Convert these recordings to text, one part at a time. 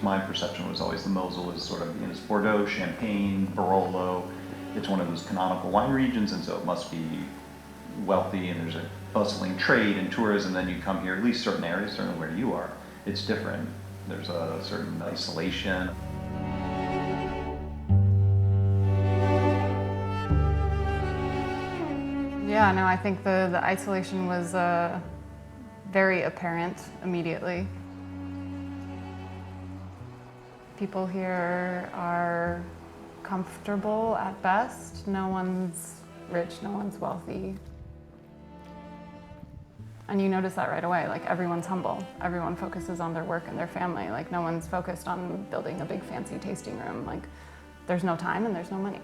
my perception was always the Mosel is sort of, it's Bordeaux, Champagne, Barolo. It's one of those canonical wine regions, and so it must be wealthy, and there's a bustling trade and tourism. Then you come here, at least certain areas, certainly where you are, it's different. There's a certain isolation. Yeah, no, I think the isolation was very apparent immediately. People here are comfortable at best. No one's rich, no one's wealthy. And you notice that right away, like everyone's humble. Everyone focuses on their work and their family. Like no one's focused on building a big fancy tasting room. Like there's no time and there's no money.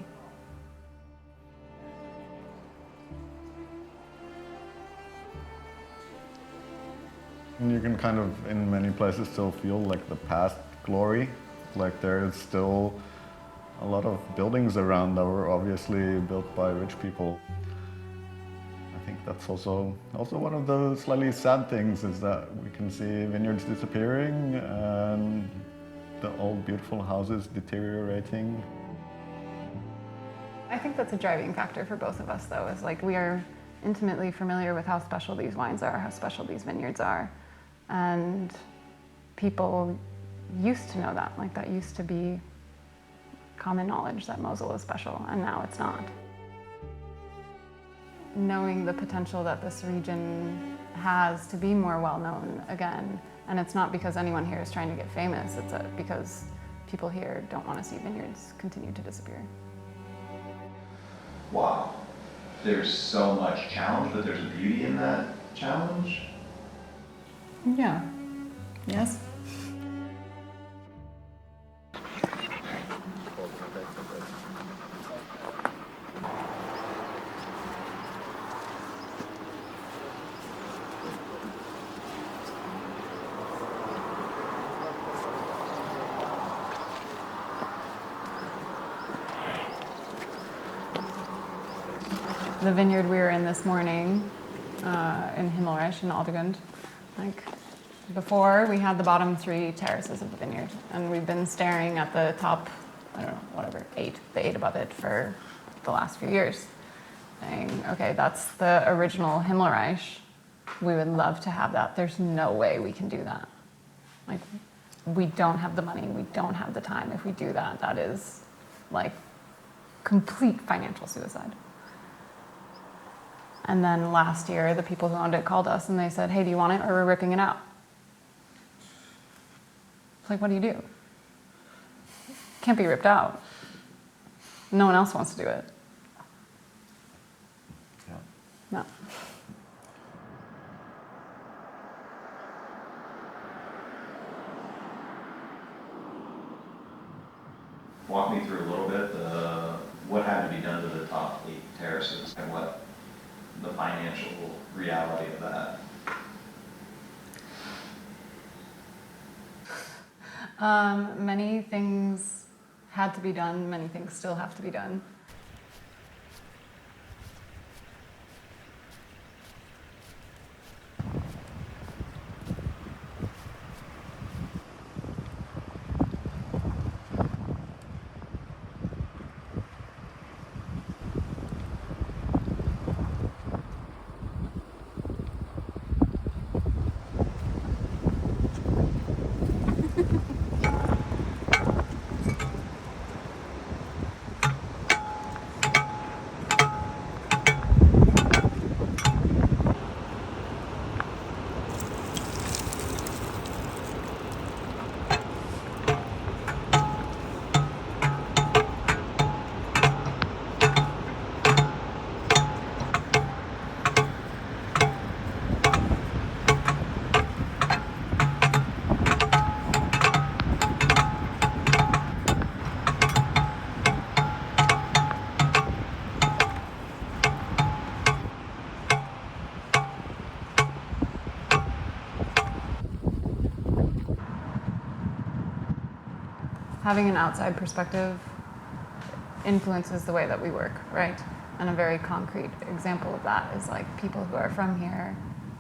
You can kind of, in many places, still feel like the past glory. Like there is still a lot of buildings around that were obviously built by rich people. I think that's also one of the slightly sad things, is that we can see vineyards disappearing and the old beautiful houses deteriorating. I think that's a driving factor for both of us, though, is like we are intimately familiar with how special these wines are, how special these vineyards are. And people used to know that, like that used to be common knowledge that Mosel is special, and now it's not. Knowing the potential that this region has to be more well-known again, and it's not because anyone here is trying to get famous, it's because people here don't want to see vineyards continue to disappear. Wow. There's so much challenge, but there's a beauty in that challenge. Yeah. Yes. The vineyard we were in this morning in Himmelreich in Aldegund, like before we had the bottom 3 terraces of the vineyard, and we've been staring at the top, I don't know, whatever, the 8 above it for the last few years, saying, okay, that's the original Himmelreich. We would love to have that. There's no way we can do that. Like, we don't have the money, we don't have the time. If we do that, that is like complete financial suicide. And then last year, the people who owned it called us and they said, hey, do you want it or we're ripping it out? It's like, what do you do? Can't be ripped out. No one else wants to do it. Yeah. No. Walk me through a little bit what had to be done to the top 8 terraces and what the financial reality of that. Many things had to be done, many things still have to be done. Having an outside perspective influences the way that we work, right? And a very concrete example of that is like people who are from here,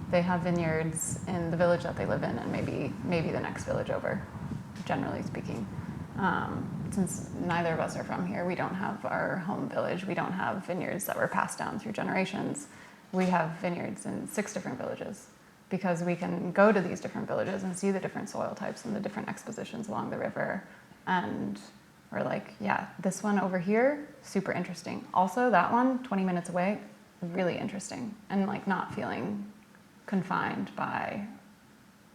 they have vineyards in the village that they live in and maybe the next village over, generally speaking. Since neither of us are from here, we don't have our home village. We don't have vineyards that were passed down through generations. We have vineyards in 6 different villages because we can go to these different villages and see the different soil types and the different expositions along the river. And we're like, yeah, this one over here, super interesting. Also, that one, 20 minutes away, really interesting. And like not feeling confined by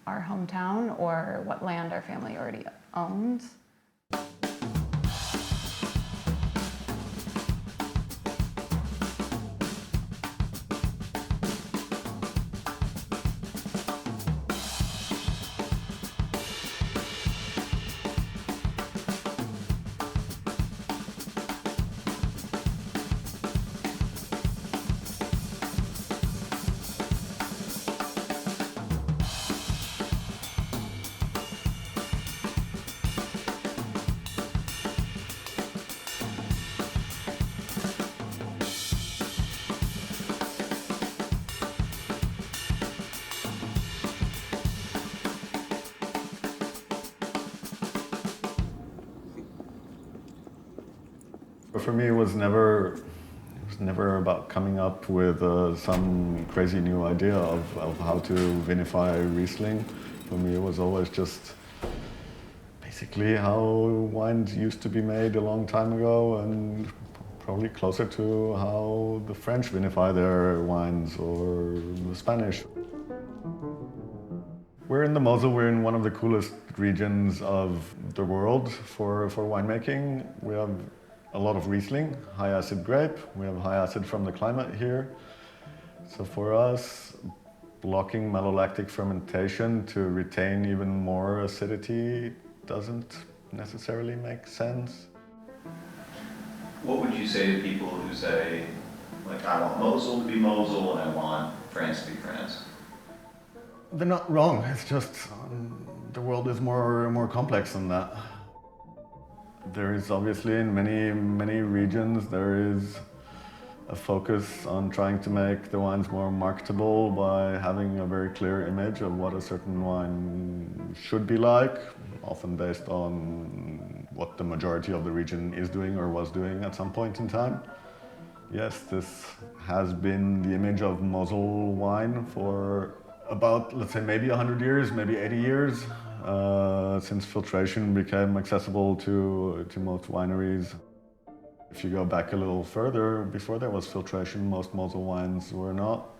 our hometown or what land our family already owns. For me, it was never about coming up with some crazy new idea of how to vinify Riesling. For me, it was always just basically how wines used to be made a long time ago, and probably closer to how the French vinify their wines or the Spanish. We're in the Mosel. We're in one of the coolest regions of the world for winemaking. We have a lot of Riesling, high acid grape. We have high acid from the climate here. So for us, blocking malolactic fermentation to retain even more acidity doesn't necessarily make sense. What would you say to people who say, like, I want Mosel to be Mosel and I want France to be France? They're not wrong. It's just the world is more complex than that. There is obviously in many regions there is a focus on trying to make the wines more marketable by having a very clear image of what a certain wine should be like, often based on what the majority of the region is doing or was doing at some point in time. Yes, this has been the image of Mosel wine for about, let's say, maybe 100 years, maybe 80 years. Since filtration became accessible to most wineries. If you go back a little further, before there was filtration, most Mosel wines were not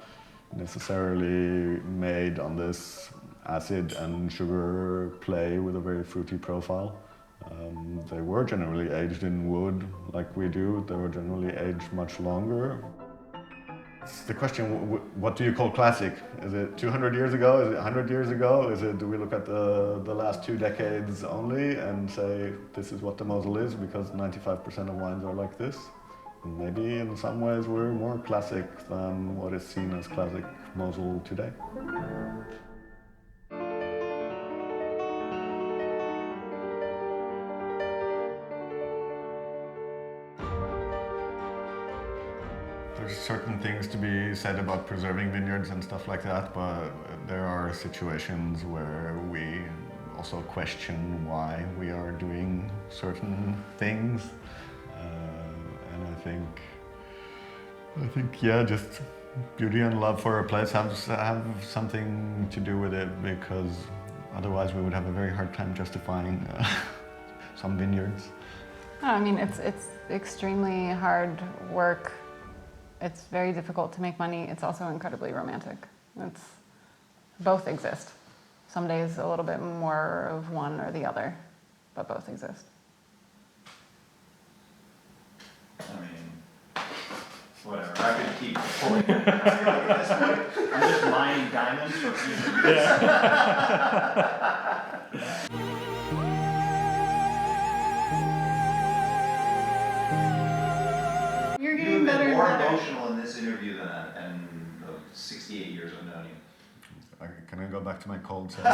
necessarily made on this acid and sugar play with a very fruity profile. They were generally aged in wood like we do. They were generally aged much longer. It's the question, what do you call classic? Is it 200 years ago? Is it 100 years ago? Do we look at the last 2 decades only and say this is what the Mosel is because 95% of wines are like this? And maybe in some ways we're more classic than what is seen as classic Mosel today. There's certain things to be said about preserving vineyards and stuff like that, but there are situations where we also question why we are doing certain things. And I think, yeah, just beauty and love for a place have something to do with it, because otherwise we would have a very hard time justifying some vineyards. I mean, it's extremely hard work. It's very difficult to make money. It's also incredibly romantic. Both exist. Some days a little bit more of one or the other, but both exist. I mean, whatever. I could keep pulling. I feel like at this point, I'm just mining diamonds for future use. You're getting You've better been and more better. emotional in this interview than in the 68 years I've known you. Can I go back to my cold self?